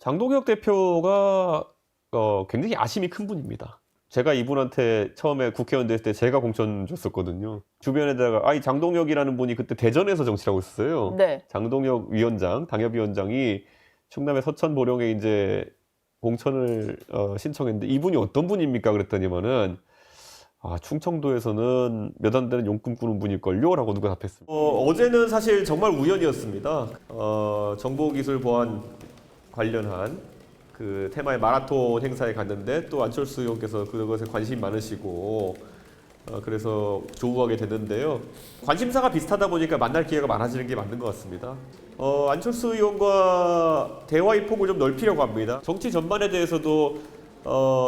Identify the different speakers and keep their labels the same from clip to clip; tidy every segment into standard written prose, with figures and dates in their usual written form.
Speaker 1: 장동혁 대표가 굉장히 야심이 큰 분입니다. 제가 이분한테 처음에 국회의원 됐을 때 제가 공천 줬었거든요. 주변에다가 이 장동혁이라는 분이 그때 대전에서 정치를 하고 있었어요.
Speaker 2: 네.
Speaker 1: 장동혁 위원장, 당협위원장이 충남의 서천 보령에 이제 공천을 신청했는데 이분이 어떤 분입니까? 그랬더니만은 충청도에서는 몇 안 되는 용꿈 꾸는 분일걸요? 라고 누가 답했습니다. 어제는 사실 정말 우연이었습니다. 정보기술보안 관련한 그 테마의 마라톤 행사에 갔는데 또 안철수 의원께서 그것에 관심이 많으시고 그래서 조우하게 됐는데요. 관심사가 비슷하다 보니까 만날 기회가 많아지는 게 맞는 것 같습니다. 안철수 의원과 대화의 폭을 좀 넓히려고 합니다. 정치 전반에 대해서도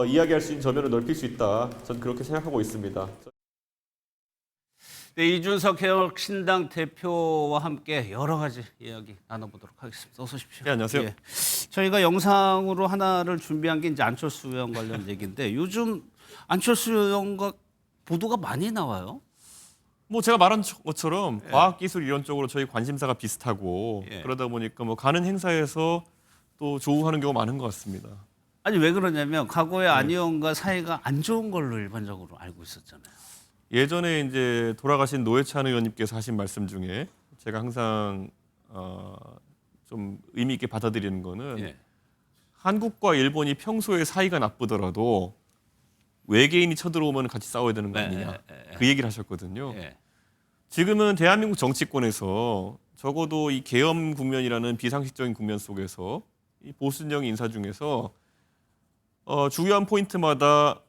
Speaker 1: 이야기할 수 있는 저면을 넓힐 수 있다. 전 그렇게 생각하고 있습니다.
Speaker 3: 네, 이준석 개혁신당 대표와 함께 여러 가지 이야기 나눠보도록 하겠습니다. 어서 오십시오.
Speaker 4: 네, 안녕하세요.
Speaker 3: 예. 저희가 영상으로 하나를 준비한 게 이제 안철수 의원 관련 얘기인데 요즘 안철수 의원과 보도가 많이 나와요.
Speaker 4: 뭐 제가 말한 것처럼 과학기술 이런 쪽으로 저희 관심사가 비슷하고 그러다 보니까 뭐 가는 행사에서 또 조우하는 경우가 많은 것 같습니다.
Speaker 3: 아니 왜 그러냐면 과거에 안 의원과 사이가 안 좋은 걸로 일반적으로 알고 있었잖아요.
Speaker 4: 예전에 이제 돌아가신 노회찬 의원님께서 하신 말씀 중에 제가 항상 좀 의미 있게 받아들이는 거는 한국과 일본이 평소에 사이가 나쁘더라도 외계인이 쳐들어오면 같이 싸워야 되는 거 아니냐 그 얘기를 하셨거든요. 지금은 대한민국 정치권에서 적어도 이 계엄 국면이라는 비상식적인 국면 속에서 이 보수진영 인사 중에서 중요한 포인트마다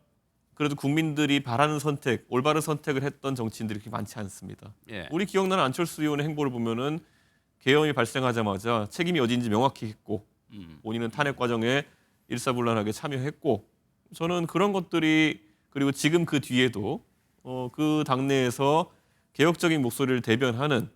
Speaker 4: 그래도 국민들이 바라는 선택, 올바른 선택을 했던 정치인들이 그렇게 많지 않습니다. 우리 기억나는 안철수 의원의 행보를 보면은 계엄이 발생하자마자 책임이 어디인지 명확히 했고 본인은 탄핵 과정에 일사불란하게 참여했고 저는 그런 것들이 그리고 지금 그 뒤에도 그 당내에서 개혁적인 목소리를 대변하는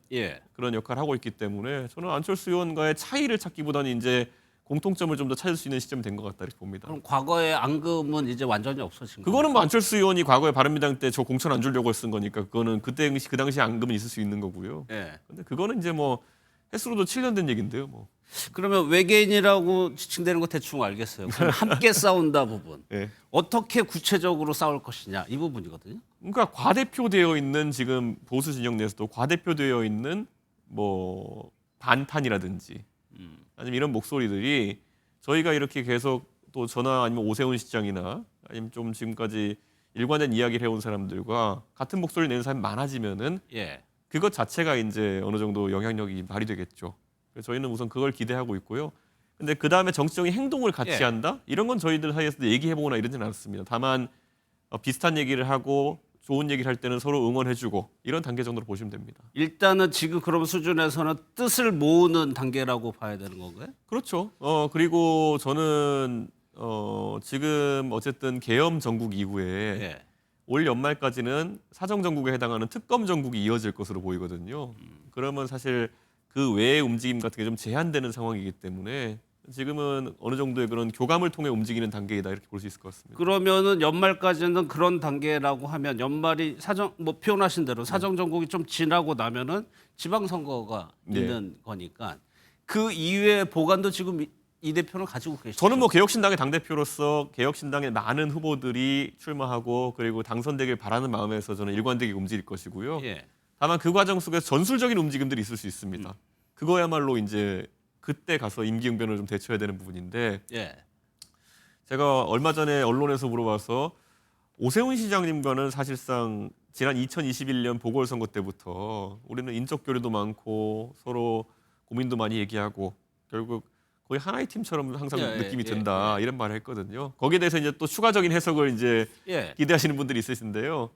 Speaker 4: 그런 역할을 하고 있기 때문에 저는 안철수 의원과의 차이를 찾기보다는 이제 공통점을 좀 더 찾을 수 있는 시점이 된 것 같다 이렇게 봅니다.
Speaker 3: 그럼 과거의 앙금은 이제 완전히 없어진 거예요?
Speaker 4: 그거는 뭐 안철수 의원이 과거에 바른미래당 때 저 공천 안 주려고 쓴 거니까 그거는 그 당시 앙금은 있을 수 있는 거고요. 근데 그거는 이제 뭐 횟수로도 7년 된 얘긴데요, 뭐.
Speaker 3: 그러면 외계인이라고 지칭되는 거 대충 알겠어요. 그럼 함께 싸운다 부분. 어떻게 구체적으로 싸울 것이냐 이 부분이거든요.
Speaker 4: 그러니까 과대표되어 있는 지금 보수 진영 내에서도 과대표되어 있는 뭐 반탄이라든지 아니면 이런 목소리들이 저희가 이렇게 계속 또 저나 아니면 오세훈 시장이나 아니면 좀 지금까지 일관된 이야기를 해온 사람들과 같은 목소리를 내는 사람이 많아지면은 그것 자체가 이제 어느 정도 영향력이 발휘되겠죠. 그래서 저희는 우선 그걸 기대하고 있고요. 근데 그 다음에 정치적인 행동을 같이 한다? 이런 건 저희들 사이에서 얘기해보거나 이러지는 않았습니다. 다만 비슷한 얘기를 하고 좋은 얘기를 할 때는 서로 응원해주고 이런 단계 정도로 보시면 됩니다.
Speaker 3: 일단은 지금 그런 수준에서는 뜻을 모으는 단계라고 봐야 되는 건가요?
Speaker 4: 그렇죠. 그리고 저는 지금 어쨌든 계엄 정국 이후에 올 연말까지는 사정 정국에 해당하는 특검 정국이 이어질 것으로 보이거든요. 그러면 사실 그 외의 움직임 같은 게 좀 제한되는 상황이기 때문에 지금은 어느 정도의 그런 교감을 통해 움직이는 단계이다 이렇게 볼 수 있을 것 같습니다.
Speaker 3: 그러면은 연말까지는 그런 단계라고 하면 연말이 사정 뭐 표현하신 대로 사정 정국이 좀 지나고 나면은 지방선거가 있는 거니까 그 이외의 보관도 지금 이 대표는 가지고 계시죠.
Speaker 4: 저는 뭐 개혁신당의 당대표로서 개혁신당의 많은 후보들이 출마하고 그리고 당선되길 바라는 마음에서 저는 일관되게 움직일 것이고요. 다만 그 과정 속에서 전술적인 움직임들이 있을 수 있습니다. 그거야말로 이제 그때 가서 임기응변을 좀 대처해야 되는 부분인데 제가 얼마 전에 언론에서 물어봐서 오세훈 시장님과는 사실상 지난 2021년 보궐선거 때부터 우리는 인적 교류도 많고 서로 고민도 많이 얘기하고 결국 거의 하나의 팀처럼 항상 느낌이 든다 이런 말을 했거든요. 거기에 대해서 이제 또 추가적인 해석을 이제 기대하시는 분들이 있으신데요.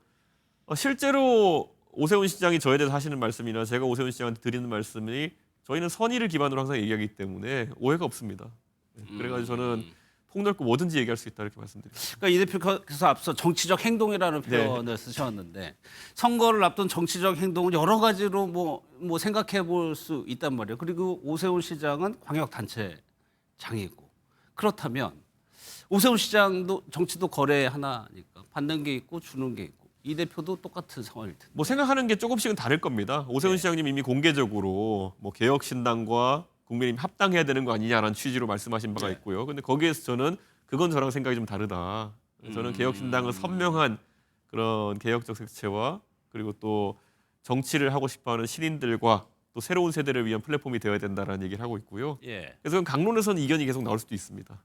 Speaker 4: 실제로 오세훈 시장이 저에 대해서 하시는 말씀이나 제가 오세훈 시장한테 드리는 말씀이 저희는 선의를 기반으로 항상 얘기하기 때문에 오해가 없습니다. 그래가지고 저는 폭넓고 뭐든지 얘기할 수 있다 이렇게 말씀드립니다.
Speaker 3: 그러니까 이 대표께서 앞서 정치적 행동이라는 표현을 쓰셨는데 선거를 앞둔 정치적 행동은 여러 가지로 뭐 생각해 볼 수 있단 말이에요. 그리고 오세훈 시장은 광역단체장이고 그렇다면 오세훈 시장도 정치도 거래 하나니까 받는 게 있고 주는 게 있고 이 대표도 똑같은 상황일 텐데.
Speaker 4: 뭐 생각하는 게 조금씩은 다를 겁니다. 오세훈 시장님 이미 공개적으로 뭐 개혁신당과 국민의힘 합당해야 되는 거 아니냐라는 취지로 말씀하신 바가 있고요. 근데 거기에서 저는 그건 저랑 생각이 좀 다르다. 저는 개혁신당은 선명한 그런 개혁적 색채와 그리고 또 정치를 하고 싶어하는 신인들과 또 새로운 세대를 위한 플랫폼이 되어야 된다라는 얘기를 하고 있고요.
Speaker 3: 예.
Speaker 4: 그래서 강론에서는 이견이 계속 나올 수도 있습니다.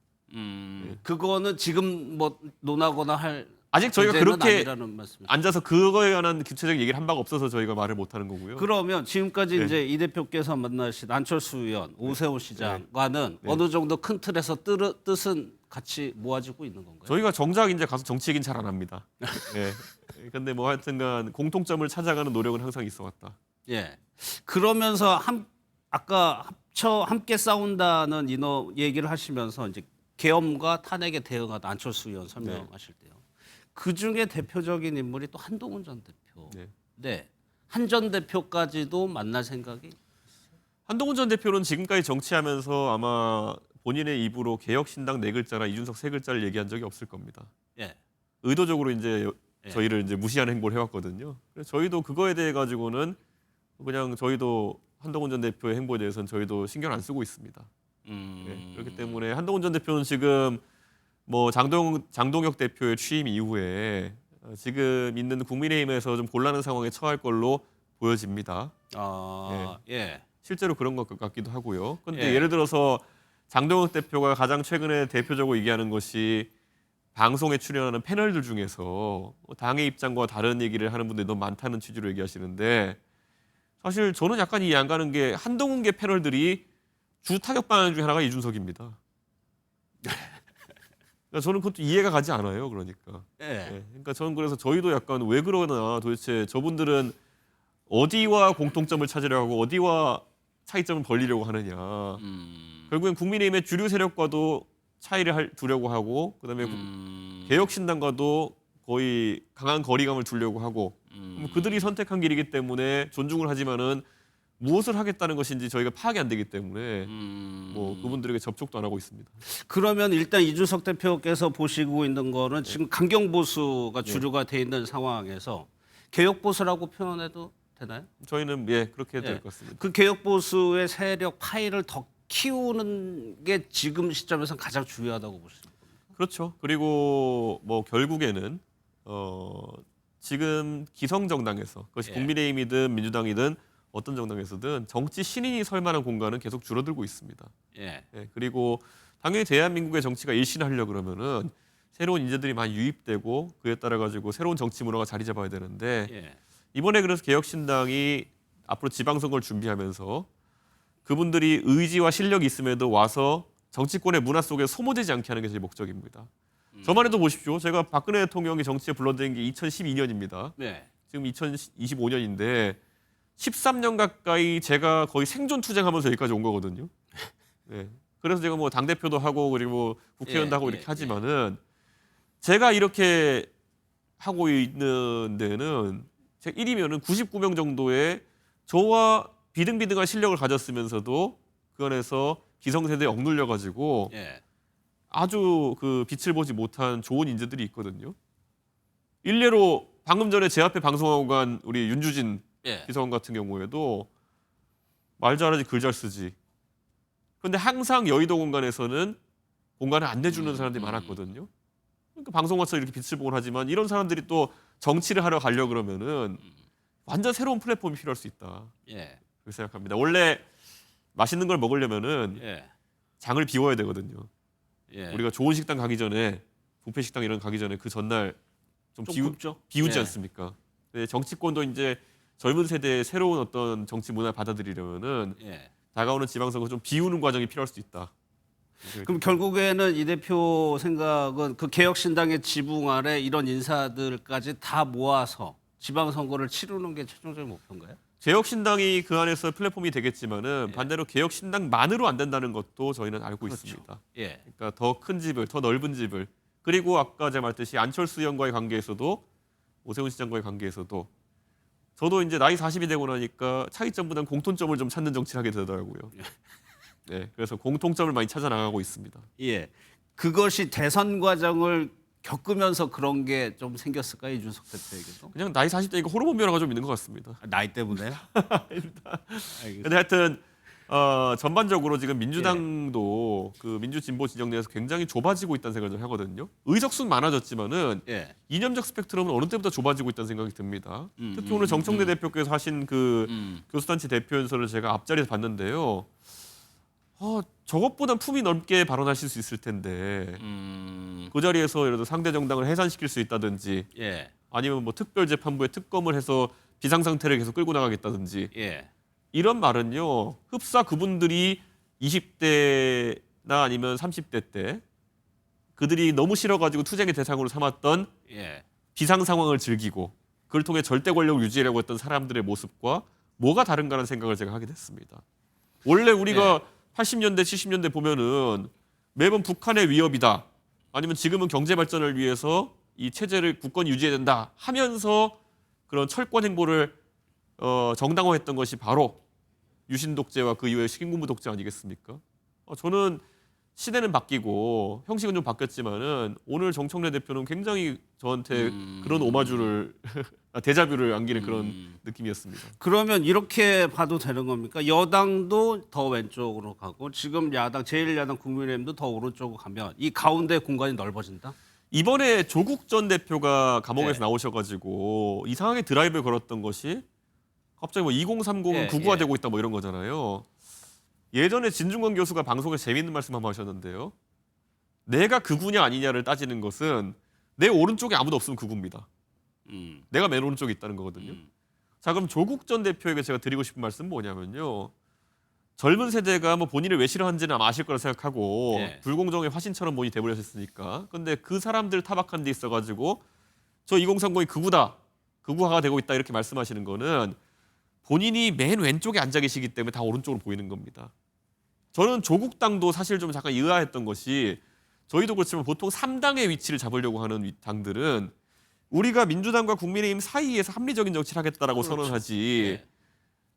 Speaker 3: 그거는 지금 뭐 논하거나 할
Speaker 4: 아직 저희가
Speaker 3: 문제는
Speaker 4: 그렇게
Speaker 3: 아니라는 말씀이죠.
Speaker 4: 앉아서 그거에 관한 구체적인 얘기를 한 바가 없어서 저희가 말을 못 하는 거고요.
Speaker 3: 그러면 지금까지
Speaker 4: 네.
Speaker 3: 이제 이 대표께서 만나신 안철수 의원, 오세훈 시장과는
Speaker 4: 네.
Speaker 3: 어느 정도 큰 틀에서 뜻은 같이 모아지고 있는 건가요?
Speaker 4: 저희가 정작 이제 가서 정치 얘기는 잘 안 합니다. 예. 근데 뭐 하여튼간 공통점을 찾아가는 노력은 항상 있어 왔다.
Speaker 3: 예. 그러면서 아까 함께 싸운다는 얘기를 하시면서 이제 계엄과 탄핵에 대응하다 안철수 의원 설명하실 때요. 그 중에 대표적인 인물이 또 한동훈 전 대표.
Speaker 4: 네.
Speaker 3: 네. 한 전 대표까지도 만날 생각이.
Speaker 4: 한동훈 전 대표는 지금까지 정치하면서 아마 본인의 입으로 개혁신당 4글자나 이준석 3글자를 얘기한 적이 없을 겁니다.
Speaker 3: 예.
Speaker 4: 의도적으로 이제
Speaker 3: 예.
Speaker 4: 저희를 이제 무시하는 행보를 해왔거든요. 그래서 저희도 그거에 대해 가지고는 그냥 저희도 한동훈 전 대표의 행보에 대해서는 저희도 신경 안 쓰고 있습니다. 네, 그렇기 때문에 한동훈 전 대표는 지금 뭐 장동혁 대표의 취임 이후에 지금 있는 국민의힘에서 좀 곤란한 상황에 처할 걸로 보여집니다.
Speaker 3: 예.
Speaker 4: 실제로 그런 것 같기도 하고요. 그런데
Speaker 3: 예.
Speaker 4: 예를 들어서 장동혁 대표가 가장 최근에 대표적으로 얘기하는 것이 방송에 출연하는 패널들 중에서 당의 입장과 다른 얘기를 하는 분들이 너무 많다는 취지로 얘기하시는데 사실 저는 약간 이해 안 가는 게 한동훈계 패널들이 주 타격 방향 중에 하나가 이준석입니다. 그러니까 저는 그것도 이해가 가지 않아요. 그러니까.
Speaker 3: 예.
Speaker 4: 네. 그러니까 저는 그래서 저희도 약간 왜 그러나 도대체 저분들은 어디와 공통점을 찾으려고 하고 어디와 차이점을 벌리려고 하느냐. 결국엔 국민의힘의 주류 세력과도 차이를 두려고 하고 그다음에 개혁신당과도 거의 강한 거리감을 두려고 하고 그들이 선택한 길이기 때문에 존중을 하지만은 무엇을 하겠다는 것인지 저희가 파악이 안 되기 때문에 뭐 그분들에게 접촉도 안 하고 있습니다.
Speaker 3: 그러면 일단 이준석 대표께서 보시고 있는 거는 지금 강경 보수가 주류가 돼 있는 상황에서 개혁 보수라고 표현해도 되나요?
Speaker 4: 저희는 그렇게 해야 될 것 같습니다.
Speaker 3: 그 개혁 보수의 세력 파이를 더 키우는 게 지금 시점에서 가장 중요하다고 보십니까?
Speaker 4: 그렇죠. 그리고 뭐 결국에는 지금 기성 정당에서 그것이 국민의힘이든 민주당이든 어떤 정당에서든 정치 신인이 설 만한 공간은 계속 줄어들고 있습니다.
Speaker 3: 예.
Speaker 4: 그리고 당연히 대한민국의 정치가 일신하려고 그러면은 새로운 인재들이 많이 유입되고 그에 따라 가지고 새로운 정치 문화가 자리 잡아야 되는데 이번에 그래서 개혁신당이 앞으로 지방선거를 준비하면서 그분들이 의지와 실력이 있음에도 와서 정치권의 문화 속에 소모되지 않게 하는 게 제 목적입니다. 저만 해도 보십시오. 제가 박근혜 대통령이 정치에 불러들인 게 2012년입니다. 지금 2025년인데 13년 가까이 제가 거의 생존 투쟁하면서 여기까지 온 거거든요. 그래서 제가 뭐 당대표도 하고 그리고 국회의원도 하고 이렇게 하지만은 제가 이렇게 하고 있는 데는 제가 1위면은 99명 정도의 저와 비등비등한 실력을 가졌으면서도 그 안에서 기성세대에 억눌려 가지고 아주 그 빛을 보지 못한 좋은 인재들이 있거든요. 일례로 방금 전에 제 앞에 방송하고 간 우리 윤주진 비서관 같은 경우에도 말 잘하지 글 잘 쓰지. 그런데 항상 여의도 공간에서는 공간을 안 내주는 사람들이 많았거든요. 그러니까 방송 와서 이렇게 빛을 보곤 하지만 이런 사람들이 또 정치를 하러 가려고 그러면은 완전 새로운 플랫폼이 필요할 수 있다. 그렇게 생각합니다. 원래 맛있는 걸 먹으려면은 장을 비워야 되거든요. 우리가 좋은 식당 가기 전에 뷔페 식당 이런 가기 전에 그 전날 좀 비우지 않습니까? 정치권도 이제 젊은 세대의 새로운 어떤 정치 문화를 받아들이려면은 다가오는 지방선거 좀 비우는 과정이 필요할 수 있다.
Speaker 3: 그럼 결국에는 이 대표 생각은 그 개혁신당의 지붕 아래 이런 인사들까지 다 모아서 지방선거를 치르는 게 최종적인 목표인가요?
Speaker 4: 개혁신당이 그 안에서 플랫폼이 되겠지만은 반대로 개혁신당만으로 안 된다는 것도 저희는 알고 있습니다. 그러니까 더 큰 집을, 더 넓은 집을 그리고 아까 제가 말했듯이 안철수 의원과의 관계에서도 오세훈 시장과의 관계에서도 저도 이제 나이 40이 되고 나니까 차이점보다는 공통점을 좀 찾는 정치를 하게 되더라고요. 그래서 공통점을 많이 찾아 나가고 있습니다.
Speaker 3: 그것이 대선 과정을 겪으면서 그런 게 좀 생겼을까요, 이준석 대표에게도?
Speaker 4: 그냥 나이 40대니까 호르몬 변화가 좀 있는 것 같습니다.
Speaker 3: 나이 때문에요?
Speaker 4: 근데 하여튼 전반적으로 지금 민주당도 그 민주진보 진영 내에서 굉장히 좁아지고 있다는 생각을 좀 하거든요. 의석수는 많아졌지만은
Speaker 3: 예.
Speaker 4: 이념적 스펙트럼은 어느 때보다 좁아지고 있다는 생각이 듭니다. 특히 오늘 정청래 대표께서 하신 그 교수단체 대표 연설을 제가 앞자리에서 봤는데요. 저것보단 품이 넓게 발언하실 수 있을 텐데 그 자리에서 예를 들어 상대 정당을 해산시킬 수 있다든지
Speaker 3: 예.
Speaker 4: 아니면 뭐 특별재판부에 특검을 해서 비상상태를 계속 끌고 나가겠다든지
Speaker 3: 예.
Speaker 4: 이런 말은요. 흡사 그분들이 20대나 아니면 30대 때 그들이 너무 싫어가지고 투쟁의 대상으로 삼았던
Speaker 3: 예.
Speaker 4: 비상 상황을 즐기고 그걸 통해 절대 권력을 유지하려고 했던 사람들의 모습과 뭐가 다른가라는 생각을 제가 하게 됐습니다. 원래 우리가 80년대, 70년대 보면은 매번 북한의 위협이다. 아니면 지금은 경제 발전을 위해서 이 체제를 굳건히 유지해야 된다 하면서 그런 철권 행보를 정당화했던 것이 바로 유신 독재와 그 이후의 식인군부 독재 아니겠습니까? 저는 시대는 바뀌고 형식은 좀 바뀌었지만은 오늘 정청래 대표는 굉장히 저한테 그런 오마주를 데자뷰를 안기는 그런 느낌이었습니다.
Speaker 3: 그러면 이렇게 봐도 되는 겁니까? 여당도 더 왼쪽으로 가고 지금 야당 제1야당 국민의힘도 더 오른쪽으로 가면 이 가운데 공간이 넓어진다?
Speaker 4: 이번에 조국 전 대표가 감옥에서
Speaker 3: 네.
Speaker 4: 나오셔가지고 이상하게 드라이브를 걸었던 것이 갑자기 뭐 2030은
Speaker 3: 예,
Speaker 4: 구구화되고 있다 뭐 이런 거잖아요. 예전에 진중권 교수가 방송에서 재미있는 말씀 한번 하셨는데요. 내가 극우냐 아니냐를 따지는 것은 내 오른쪽에 아무도 없으면 극우입니다. 내가 맨 오른쪽에 있다는 거거든요. 자, 그럼 조국 전 대표에게 제가 드리고 싶은 말씀은 뭐냐면요. 젊은 세대가 뭐 본인을 왜 싫어하는지는 아마 아실 거라 생각하고
Speaker 3: 예.
Speaker 4: 불공정의 화신처럼 본인이 돼버렸으니까. 근데 그 사람들 타박한 데 있어가지고 저 2030이 극우다. 극우화가 되고 있다 이렇게 말씀하시는 거는 본인이 맨 왼쪽에 앉아 계시기 때문에 다 오른쪽으로 보이는 겁니다. 저는 조국 당도 사실 좀 잠깐 의아했던 것이 저희도 그렇지만 보통 3당의 위치를 잡으려고 하는 당들은 우리가 민주당과 국민의힘 사이에서 합리적인 정치를 하겠다라고
Speaker 3: 그렇죠.
Speaker 4: 선언하지.
Speaker 3: 예.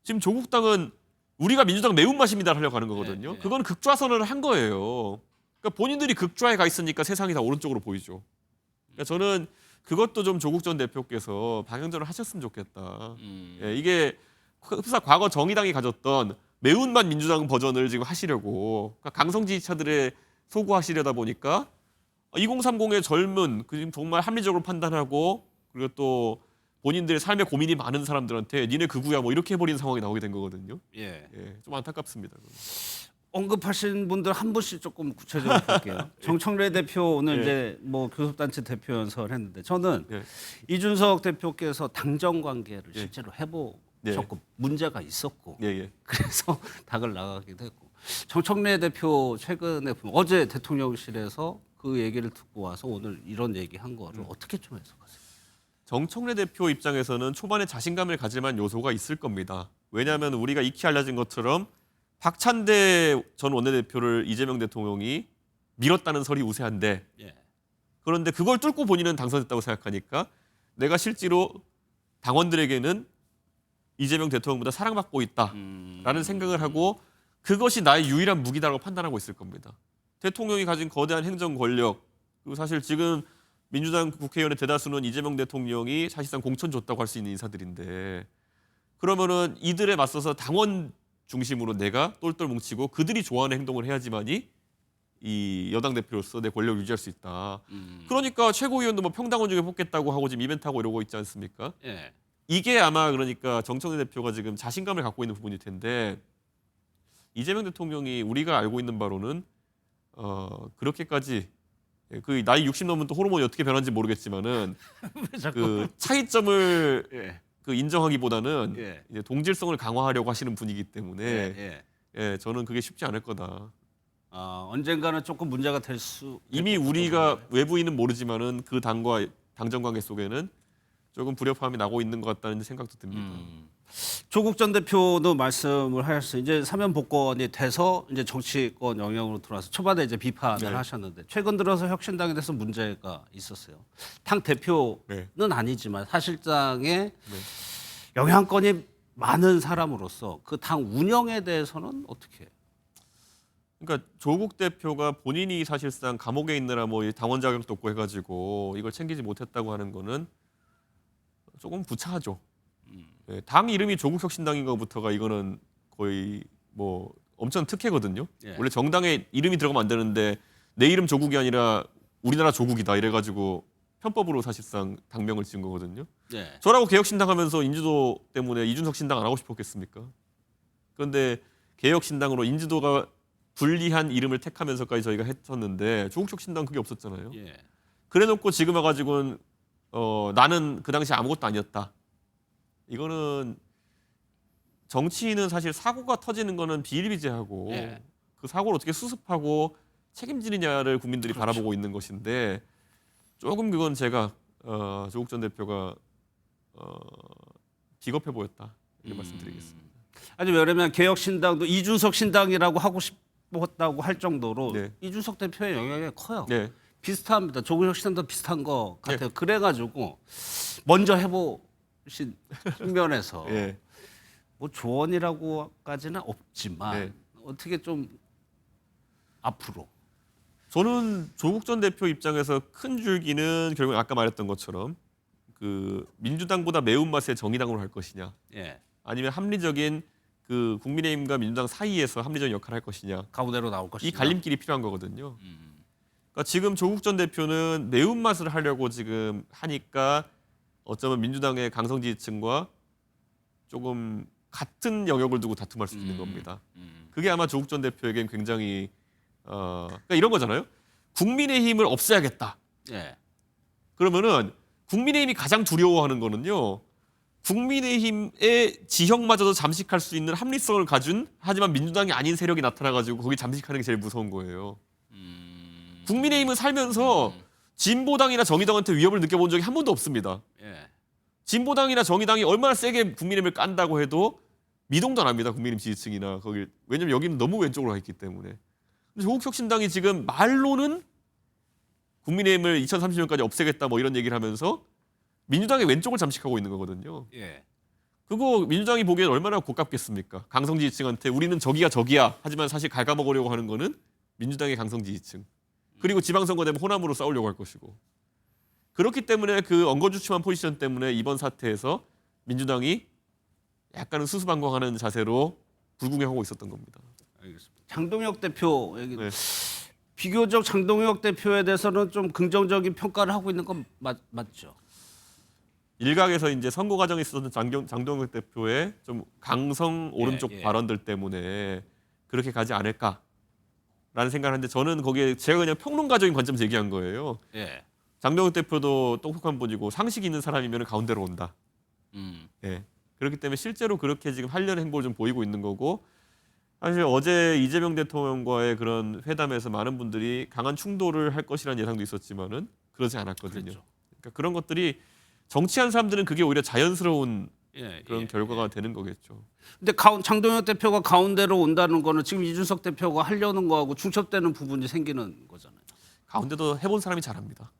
Speaker 4: 지금 조국 당은 우리가 민주당 매운맛입니다 하려고 하는 거거든요.
Speaker 3: 예, 예.
Speaker 4: 그건 극좌 선언을 한 거예요. 그러니까 본인들이 극좌에 가 있으니까 세상이 다 오른쪽으로 보이죠. 그러니까 저는 그것도 좀 조국 전 대표께서 방향전을 하셨으면 좋겠다. 예, 이게 흡사 과거 정의당이 가졌던 매운맛 민주당 버전을 지금 하시려고 그러니까 강성 지지자들의 소구하시려다 보니까 2030의 젊은 지금 정말 합리적으로 판단하고 그리고 또 본인들의 삶에 고민이 많은 사람들한테 니네 극우야 뭐 이렇게 해버리는 상황이 나오게 된 거거든요.
Speaker 3: 예.
Speaker 4: 예, 좀 안타깝습니다. 그건.
Speaker 3: 언급하신 분들 한 분씩 조금 구체적으로 볼게요. 정청래 대표 오늘
Speaker 4: 예.
Speaker 3: 이제 뭐 교섭단체 대표 연설을 했는데 저는
Speaker 4: 예.
Speaker 3: 이준석 대표께서 당정 관계를
Speaker 4: 예.
Speaker 3: 실제로 해보셨고 문제가 있었고
Speaker 4: 예, 예.
Speaker 3: 그래서 닭을 나가기도 했고 정청래 대표 최근에 보면 어제 대통령실에서 그 얘기를 듣고 와서 오늘 이런 얘기한 거를 어떻게 좀 해석하세요?
Speaker 4: 정청래 대표 입장에서는 초반에 자신감을 가질 만한 요소가 있을 겁니다. 왜냐하면 우리가 익히 알려진 것처럼 박찬대 전 원내대표를 이재명 대통령이 밀었다는 설이 우세한데
Speaker 3: 예.
Speaker 4: 그런데 그걸 뚫고 본인은 당선됐다고 생각하니까 내가 실제로 당원들에게는 이재명 대통령보다 사랑받고 있다라는 생각을 하고 그것이 나의 유일한 무기다라고 판단하고 있을 겁니다. 대통령이 가진 거대한 행정 권력 그리고 사실 지금 민주당 국회의원의 대다수는 이재명 대통령이 사실상 공천 줬다고 할 수 있는 인사들인데 그러면은 이들에 맞서서 당원 중심으로 내가 똘똘 뭉치고 그들이 좋아하는 행동을 해야지만이 이 여당 대표로서 내 권력을 유지할 수 있다. 그러니까 최고위원도 뭐 평당원 중에 뽑겠다고 하고 지금 이벤트 하고 이러고 있지 않습니까?
Speaker 3: 예.
Speaker 4: 이게 아마 그러니까 정청래 대표가 지금 자신감을 갖고 있는 부분일 텐데 이재명 대통령이 우리가 알고 있는 바로는 그렇게까지 그 나이 60 넘으면 또 호르몬이 어떻게 변하는지 모르겠지만은 그 차이점을
Speaker 3: 예.
Speaker 4: 그 인정하기보다는
Speaker 3: 예.
Speaker 4: 이제 동질성을 강화하려고 하시는 분이기 때문에
Speaker 3: 예.
Speaker 4: 예, 저는 그게 쉽지 않을 거다.
Speaker 3: 언젠가는 조금 문제가 될 수
Speaker 4: 이미 우리가 외부인은 모르지만은 그 당과 당정 관계 속에는 조금 불협화음이 나고 있는 것 같다는 생각도 듭니다.
Speaker 3: 조국 전 대표도 말씀을 하셨어요. 이제 사면 복권이 돼서 이제 정치권 영역으로 들어와서 초반에 이제 비판을
Speaker 4: 네.
Speaker 3: 하셨는데 최근 들어서 혁신당에 대해서 문제가 있었어요. 당 대표는
Speaker 4: 네.
Speaker 3: 아니지만 사실상의 영향권이 많은 사람으로서 그 당 운영에 대해서는 어떻게 해요?
Speaker 4: 그러니까 조국 대표가 본인이 사실상 감옥에 있느라 뭐 당원 자격도 없고 해가지고 이걸 챙기지 못했다고 하는 거는 조금 구차하죠. 예, 당 이름이 조국혁신당인 것부터가 이거는 거의 뭐 엄청 특혜거든요.
Speaker 3: 예.
Speaker 4: 원래 정당에 이름이 들어가면 안 되는데 내 이름 조국이 아니라 우리나라 조국이다 이래가지고 편법으로 사실상 당명을 지은 거거든요.
Speaker 3: 예.
Speaker 4: 저라고 개혁신당 하면서 인지도 때문에 이준석 신당 안 하고 싶었겠습니까? 그런데 개혁신당으로 인지도가 불리한 이름을 택하면서까지 저희가 했었는데 조국적 신당 그게 없었잖아요.
Speaker 3: 예.
Speaker 4: 그래놓고 지금 와가지고는 나는 그 당시 아무것도 아니었다. 이거는 정치인은 사실 사고가 터지는 거는 비일비재하고
Speaker 3: 예.
Speaker 4: 그 사고를 어떻게 수습하고 책임지느냐를 국민들이
Speaker 3: 그렇죠.
Speaker 4: 바라보고 있는 것인데 조금 그건 제가 조국 전 대표가 비겁해 보였다 이렇게 말씀드리겠습니다.
Speaker 3: 아니 왜냐면 개혁신당도 이준석 신당이라고 하고 싶었다고 할 정도로
Speaker 4: 네.
Speaker 3: 이준석 대표의 영향이 커요.
Speaker 4: 네,
Speaker 3: 비슷합니다. 조국혁 신당도 비슷한 것 같아요. 그래가지고 먼저 해보신 측면에서
Speaker 4: 예.
Speaker 3: 뭐 조언이라고까지는 없지만
Speaker 4: 네.
Speaker 3: 어떻게 좀 앞으로
Speaker 4: 저는 조국 전 대표 입장에서 큰 줄기는 결국 아까 말했던 것처럼 그 민주당보다 매운맛의 정의당으로 할 것이냐,
Speaker 3: 예.
Speaker 4: 아니면 합리적인 그 국민의힘과 민주당 사이에서 합리적인 역할을 할 것이냐,
Speaker 3: 가운데로 나올
Speaker 4: 이
Speaker 3: 것이냐.
Speaker 4: 갈림길이 필요한 거거든요. 그러니까 지금 조국 전 대표는 매운맛을 하려고 지금 하니까 어쩌면 민주당의 강성 지지층과 조금 같은 영역을 두고 다툼할 수 있는 겁니다. 그게 아마 조국 전 대표에겐 굉장히 그러니까 이런 거잖아요. 국민의힘을 없애야겠다.
Speaker 3: 예.
Speaker 4: 그러면은 국민의힘이 가장 두려워하는 거는요. 국민의힘의 지형마저도 잠식할 수 있는 합리성을 가진 하지만 민주당이 아닌 세력이 나타나가지고 거기 잠식하는 게 제일 무서운 거예요. 국민의힘은 살면서 진보당이나 정의당한테 위협을 느껴본 적이 한 번도 없습니다.
Speaker 3: 예.
Speaker 4: 진보당이나 정의당이 얼마나 세게 국민의힘을 깐다고 해도 미동도 안 합니다. 국민의힘 지지층이나 거기 왜냐면 여기는 너무 왼쪽으로 가 있기 때문에. 근데 조국혁신당이 지금 말로는 국민의힘을 2030년까지 없애겠다 뭐 이런 얘기를 하면서 민주당의 왼쪽을 잠식하고 있는 거거든요.
Speaker 3: 예.
Speaker 4: 그거 민주당이 보기엔 얼마나 고깝겠습니까? 강성 지지층한테 우리는 적이야 적이야 하지만 사실 갉아먹으려고 하는 거는 민주당의 강성 지지층. 그리고 지방선거 되면 호남으로 싸우려고 할 것이고. 그렇기 때문에 그 엉거주춤한 포지션 때문에 이번 사태에서 민주당이 약간은 수수방관하는 자세로 불구경하고 있었던 겁니다.
Speaker 3: 알겠습니다. 장동혁 대표 얘기.
Speaker 4: 네.
Speaker 3: 비교적 장동혁 대표에 대해서는 좀 긍정적인 평가를 하고 있는 건 맞죠?
Speaker 4: 일각에서 이제 선거 과정에 있었던 장동혁 대표의 좀 강성 오른쪽
Speaker 3: 예.
Speaker 4: 발언들 때문에 그렇게 가지 않을까라는 생각을 하는데 저는 거기에 제가 그냥 평론가적인 관점에서 얘기한 거예요.
Speaker 3: 예.
Speaker 4: 장동혁 대표도 똑똑한 분이고 상식 있는 사람이면 가운데로 온다.
Speaker 3: 음.
Speaker 4: 예. 그렇기 때문에 실제로 그렇게 지금 하려는 행보를 좀 보이고 있는 거고 사실 어제 이재명 대통령과의 그런 회담에서 많은 분들이 강한 충돌을 할 것이라는 예상도 있었지만은 그러지 않았거든요.
Speaker 3: 그랬죠.
Speaker 4: 그러니까 그런 것들이 정치한 사람들은 그게 오히려 자연스러운
Speaker 3: 예.
Speaker 4: 그런
Speaker 3: 예.
Speaker 4: 결과가 되는 거겠죠.
Speaker 3: 근데 장동혁 대표가 가운데로 온다는 거는 지금 이준석 대표가 하려는 거하고 중첩되는 부분이 생기는 거잖아요.
Speaker 4: 가운데도 해본 사람이 잘합니다.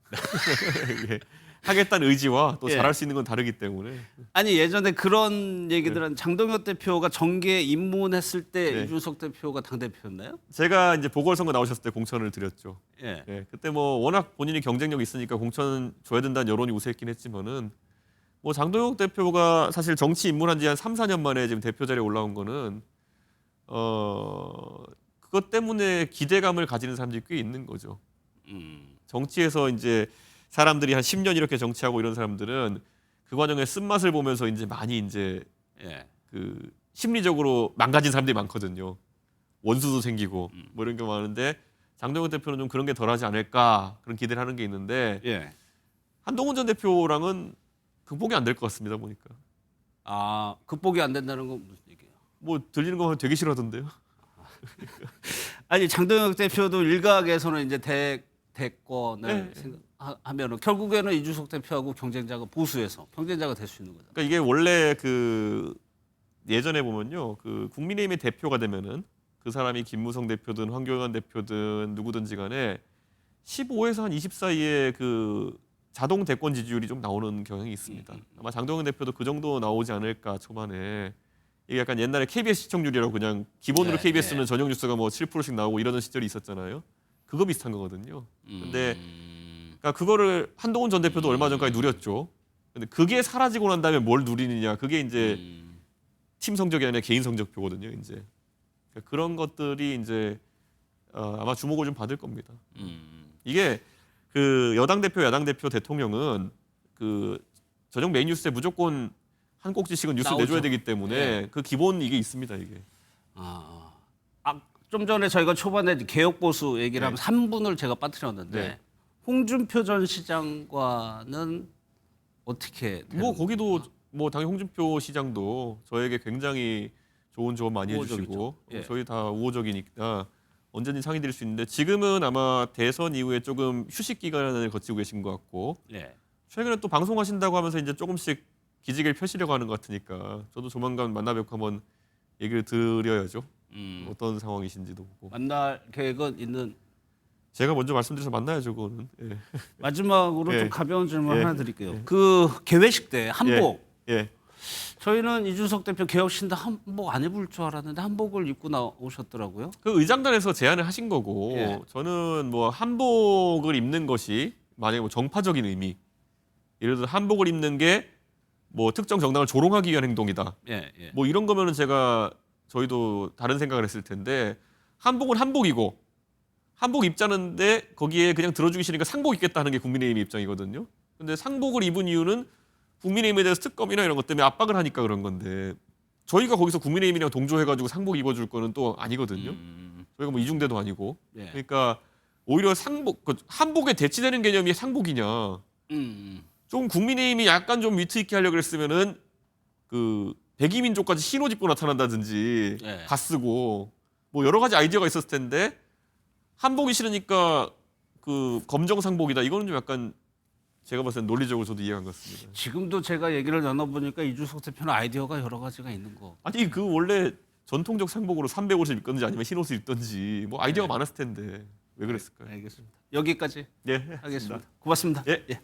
Speaker 4: 예. 하겠다는 의지와 또
Speaker 3: 예.
Speaker 4: 잘할 수 있는 건 다르기 때문에
Speaker 3: 아니 예전에 그런 얘기들은 장동혁 대표가 정계에 입문했을 때
Speaker 4: 네.
Speaker 3: 이준석 대표가 당 대표였나요?
Speaker 4: 제가 이제 보궐선거 나오셨을 때 공천을 드렸죠.
Speaker 3: 예.
Speaker 4: 예, 그때 뭐 워낙 본인이 경쟁력이 있으니까 공천 줘야 된다는 여론이 우세했긴 했지만은 뭐 장동혁 대표가 사실 정치 입문한 지 한 3, 4년 만에 지금 대표 자리에 올라온 거는 그것 때문에 기대감을 가지는 사람들이 꽤 있는 거죠. 정치에서 이제 사람들이 한 10년 이렇게 정치하고 이런 사람들은 그 과정의 쓴맛을 보면서 이제 많이 이제
Speaker 3: 예.
Speaker 4: 그 심리적으로 망가진 사람들이 많거든요. 원수도 생기고 뭐 이런 게 많은데 장동혁 대표는 좀 그런 게 덜하지 않을까 그런 기대를 하는 게 있는데
Speaker 3: 예.
Speaker 4: 한동훈 전 대표랑은 극복이 안 될 것 같습니다 보니까.
Speaker 3: 아 극복이 안 된다는 건 무슨 얘기예요?
Speaker 4: 뭐 들리는 거 되게 싫어하던데요.
Speaker 3: 아니 장동혁 대표도 일각에서는 이제 대권을
Speaker 4: 네.
Speaker 3: 하면은 결국에는 이준석 대표하고 경쟁자가 보수에서 경쟁자가 될 수 있는 거죠.
Speaker 4: 그러니까 이게 원래 그 예전에 보면요, 그 국민의힘의 대표가 되면은 그 사람이 김무성 대표든 황교안 대표든 누구든지 간에 15에서 한 20 사이에 그 자동 대권 지지율이 좀 나오는 경향이 있습니다. 아마 장동현 대표도 그 정도 나오지 않을까 초반에. 이게 약간 옛날에 KBS 시청률이라고 그냥 기본으로
Speaker 3: 네,
Speaker 4: KBS는
Speaker 3: 네.
Speaker 4: 저녁 뉴스가 뭐 7%씩 나오고 이러던 시절이 있었잖아요. 그거 비슷한 거거든요. 근데 그러니까 그거를 한동훈 전 대표도 얼마 전까지 누렸죠. 근데 그게 사라지고 난 다음에 뭘 누리느냐. 그게 이제 팀 성적이 아니라 개인 성적표거든요, 이제. 그러니까 그런 것들이 이제 아마 주목을 좀 받을 겁니다. 이게 그 여당 대표, 야당 대표, 대통령은 그 저녁 메인 뉴스에 무조건 한 꼭지씩은 뉴스
Speaker 3: 나오죠.
Speaker 4: 내줘야 되기 때문에
Speaker 3: 예.
Speaker 4: 그 기본 이게 있습니다. 이게.
Speaker 3: 좀 전에 저희가 초반에 개혁 보수 얘기를
Speaker 4: 네.
Speaker 3: 하면서 한 분을 제가 빠뜨렸는데
Speaker 4: 네.
Speaker 3: 홍준표 전 시장과는 어떻게 되는
Speaker 4: 뭐 거기도 뭐 당연히 홍준표 시장도 저에게 굉장히 좋은 조언 많이
Speaker 3: 우호적이죠.
Speaker 4: 해주시고
Speaker 3: 예.
Speaker 4: 저희 다 우호적이니까 언제든지 상의 드릴 수 있는데 지금은 아마 대선 이후에 조금 휴식 기간을 거치고 계신 것 같고
Speaker 3: 예.
Speaker 4: 최근에 또 방송하신다고 하면서 이제 조금씩 기지개를 펴시려고 하는 것 같으니까 저도 조만간 만나 뵙고 한번 얘기를 드려야죠. 어떤 상황이신지도 보고.
Speaker 3: 만날 계획은 있는.
Speaker 4: 제가 먼저 말씀드려서 만나야죠, 그거는. 예.
Speaker 3: 마지막으로
Speaker 4: 예.
Speaker 3: 좀 가벼운 질문
Speaker 4: 예.
Speaker 3: 하나 드릴게요. 그 개회식 때 한복.
Speaker 4: 예.
Speaker 3: 저희는 이준석 대표 개혁신당 한복 안 입을 줄 알았는데 한복을 입고 나오셨더라고요.
Speaker 4: 그 의장단에서 제안을 하신 거고
Speaker 3: 예.
Speaker 4: 저는 뭐 한복을 입는 것이 만약에 뭐 정파적인 의미, 예를 들어 한복을 입는 게 뭐 특정 정당을 조롱하기 위한 행동이다.
Speaker 3: 예, 예.
Speaker 4: 뭐 이런 거면은 저희도 다른 생각을 했을 텐데 한복은 한복이고 한복 입자는데 거기에 그냥 들어주기 싫으니까 상복 입겠다는 게 국민의힘의 입장이거든요. 근데 상복을 입은 이유는 국민의힘에 대해서 특검이나 이런 것 때문에 압박을 하니까 그런 건데 저희가 거기서 국민의힘이랑 동조해가지고 상복 입어줄 거는 또 아니거든요. 저희가 뭐 이중대도 아니고.
Speaker 3: 예.
Speaker 4: 그러니까 오히려 한복에 대치되는 개념이 상복이냐. 좀 국민의힘이 약간 좀 위트 있게 하려고 했으면은 그 백이민족까지 흰옷 입고 나타난다든지
Speaker 3: 예.
Speaker 4: 가 쓰고 뭐 여러 가지 아이디어가 있었을 텐데 한복이 싫으니까 그 검정상복이다. 이거는 좀 약간 제가 봤을 때 논리적으로 저도 이해가 안 갔습니다.
Speaker 3: 지금도 제가 얘기를 나눠보니까 이준석 대표는 아이디어가 여러 가지가 있는 거.
Speaker 4: 아니 그 원래 전통적 상복으로 300옷을 입던지 아니면 흰옷을 입던지 뭐 아이디어가 많았을 텐데 왜 그랬을까요?
Speaker 3: 알겠습니다. 여기까지
Speaker 4: 예,
Speaker 3: 하겠습니다. 고맙습니다.
Speaker 4: 예.
Speaker 3: 예.